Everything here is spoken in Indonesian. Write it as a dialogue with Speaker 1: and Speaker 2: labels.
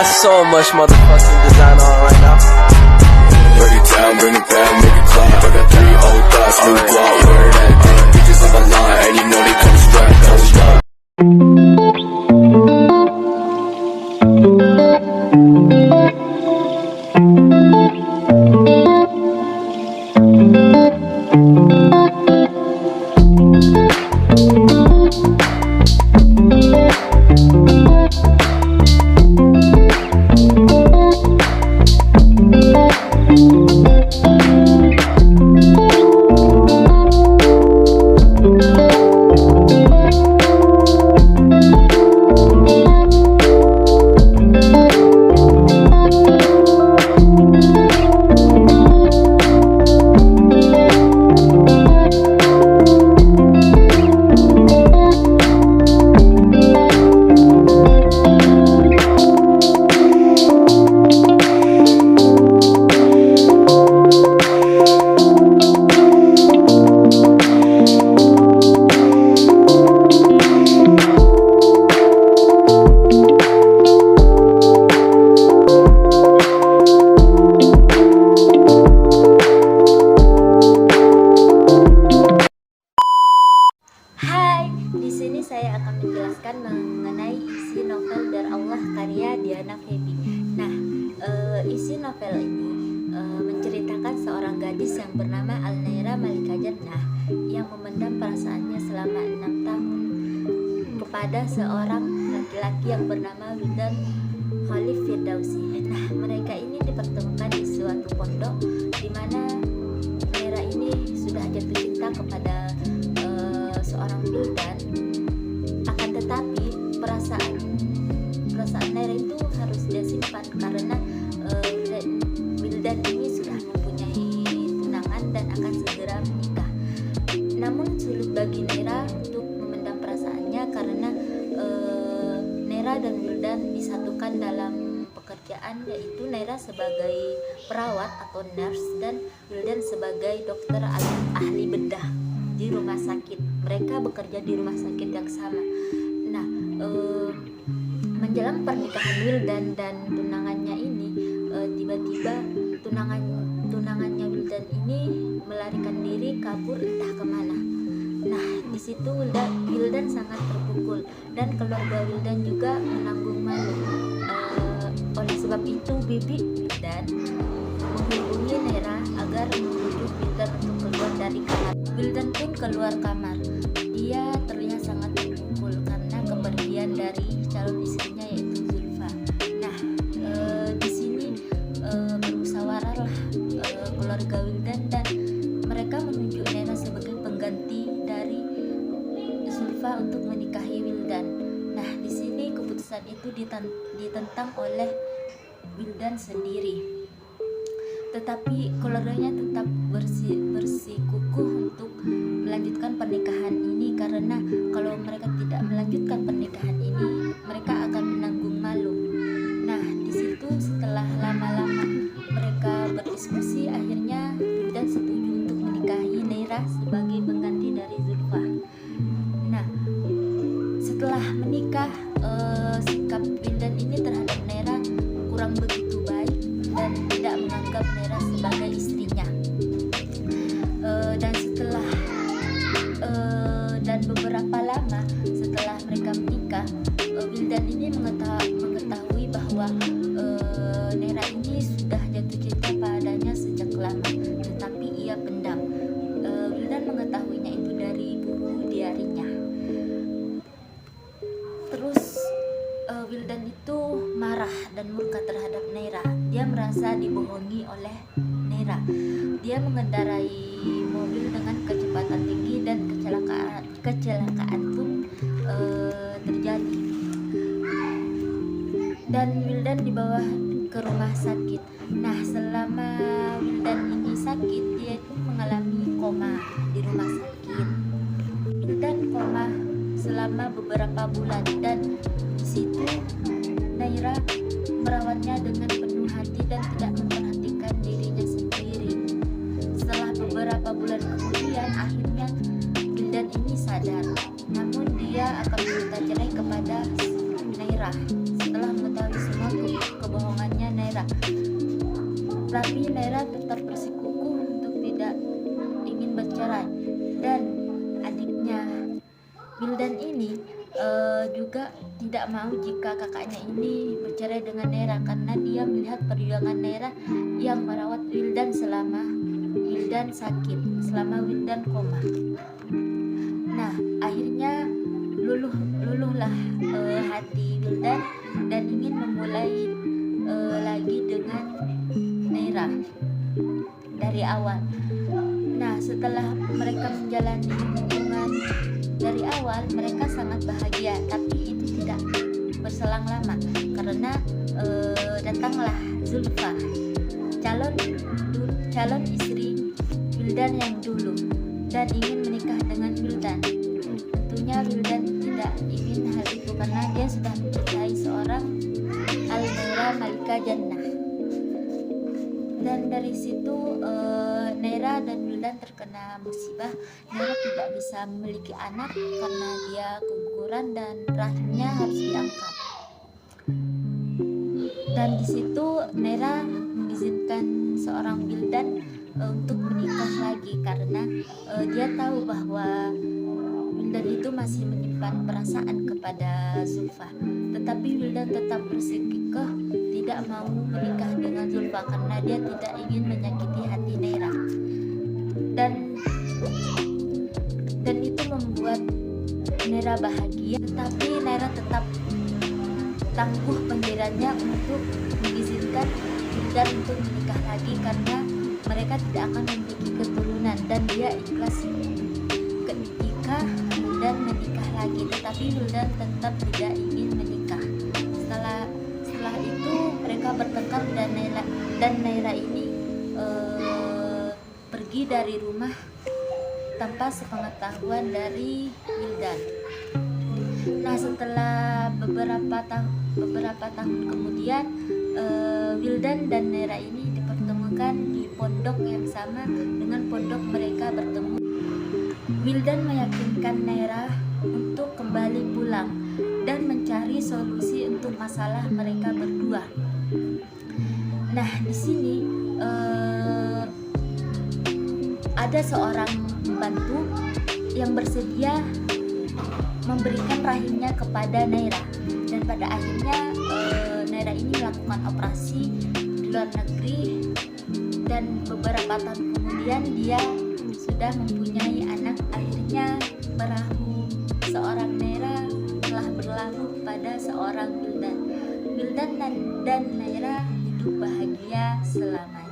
Speaker 1: got so much motherfucking design on right now.
Speaker 2: Break it down, bring it back, make it clap. I got 3 old thoughts, new guap, wear that thing. Bitches on my line, and you know they come strapped, come strapped.
Speaker 3: Hai, di sini saya akan menjelaskan mengenai isi novel Dar Allah karya Diana Feby. Nah, isi novel ini menceritakan seorang gadis yang bernama Alnaira Malika Jannah yang memendam perasaannya selama 6 tahun kepada seorang laki-laki yang bernama Wildan Khalif Firdausi. Nah, mereka ini dipertemukan di suatu pondok di mana Alnaira ini sudah jatuh cinta kepada seorang Wildan, akan tetapi perasaan Naira itu harus dia simpan karena Wildan ini sudah mempunyai tunangan dan akan segera menikah. Namun sulit bagi Naira untuk memendam perasaannya karena Naira dan Wildan disatukan dalam pekerjaan, yaitu Naira sebagai perawat atau nurse dan Wildan sebagai dokter ahli bedah di rumah sakit. Mereka bekerja di rumah sakit yang sama. Nah, menjelang pernikahan Wildan dan tunangannya ini, tiba-tiba tunangannya Wildan ini melarikan diri kabur entah kemana. Nah, di situ Wildan sangat terpukul dan keluarga Wildan juga menanggung malu. Oleh sebab itu, bibi Wildan menghubungi Naira agar membujuk Wildan untuk keluar dari kamar. Wildan pun keluar kamar. Dia terlihat sangat terpukul karena kepergian dari calon istrinya yaitu Zulfa. Nah, di sini bermusyawarahlah keluarga Wildan dan mereka menunjuk Naira sebagai pengganti dari Zulfa untuk menikahi Wildan. Nah, di sini keputusan itu ditentang oleh Wildan sendiri. Tetapi keluarganya tetap bersikukuh untuk melanjutkan pernikahan ini karena kalau mereka tidak melanjutkan pernikahan ini, mereka akan menanggung malu. Nah, di situ setelah lama-lama mereka berdiskusi, akhirnya Wildan setuju untuk menikahi Naira sebagai pengganti dari Zulfa. Nah, setelah menikah, sikap Wildan ini terhadap Naira kurang begitu baik dan tidak menganggap Naira sebagai istrinya. Dan beberapa lama setelah mereka menikah, Wildan ini mengetahui bahwa Naira ini sudah jatuh cinta padanya sejak lama, tetapi ia pendam. Wildan mengetahuinya itu dari buku diarinya. Terus Wildan itu marah dan murka terhadap Naira. Dia merasa dibohongi oleh Naira. Dia mengendarai mobil dengan kecepatan tinggi dan kecelakaan pun terjadi. Dan Wildan dibawa ke rumah sakit. Nah, selama Wildan ini sakit, dia itu mengalami koma di rumah sakit. Wildan koma selama beberapa bulan dan di situ Naira merawatnya dengan penuh hati dan tidak memperhatikan dirinya sendiri. Setelah beberapa bulan kemudian, akhirnya Wildan ini sadar, namun dia akan meminta cerai kepada Naira setelah mengetahui semua Naira. Tapi Naira tetap bersikukuh untuk tidak ingin bercerai. Dan adiknya Wildan ini juga tidak mau jika kakaknya ini bercerai dengan Naira, karena dia melihat perjuangan Naira yang merawat Wildan selama Wildan sakit, selama Wildan koma. Nah, akhirnya luluhlah hati Wildan dan ingin memulai lagi dengan Naira dari awal. Nah, setelah mereka menjalani hubungan dari awal, mereka sangat bahagia, tapi itu tidak berselang lama karena datanglah Zulfa, calon istri Wildan yang dulu, dan ingin menikah dengan Wildan. Tentunya Wildan tidak ingin hal itu karena dia sudah mencintai seorang Al-Naira Malika Jannah. Dan dari situ Naira dan Wildan terkena musibah. Naira tidak bisa memiliki anak karena dia keguguran dan rahimnya harus diangkat. Dan di situ Naira mengizinkan seorang Wildan untuk menikah lagi karena dia tahu bahwa Wildan itu masih menyimpan perasaan kepada Zulfa. Tetapi Wildan tetap bersikukuh tidak mau menikah dengan Zulfa karena dia tidak ingin menyakiti hati Naira. Dan itu membuat Naira bahagia, tetapi Naira tetap tangguh pendiriannya untuk mengizinkan Wildan untuk menikah lagi karena mereka tidak akan memiliki keturunan, dan dia ikhlas ketika Wildan menikah lagi. Tetapi Wildan tetap tidak ingin menikah. Setelah itu mereka bertengkar dan Naira ini pergi dari rumah tanpa sepengetahuan dari Wildan. Nah, setelah beberapa tahun kemudian Wildan dan Naira ini dipertemukan di pondok yang sama dengan pondok mereka bertemu. Wildan meyakinkan Naira untuk kembali pulang dan mencari solusi untuk masalah mereka berdua. Nah, di sini ada seorang pembantu yang bersedia memberikan rahimnya kepada Naira, dan pada akhirnya Naira ini melakukan operasi di luar negeri, dan beberapa tahun kemudian dia sudah mempunyai anak. Akhirnya perahu seorang Naira telah berlalu pada seorang Wildan dan Naira hidup bahagia selamanya.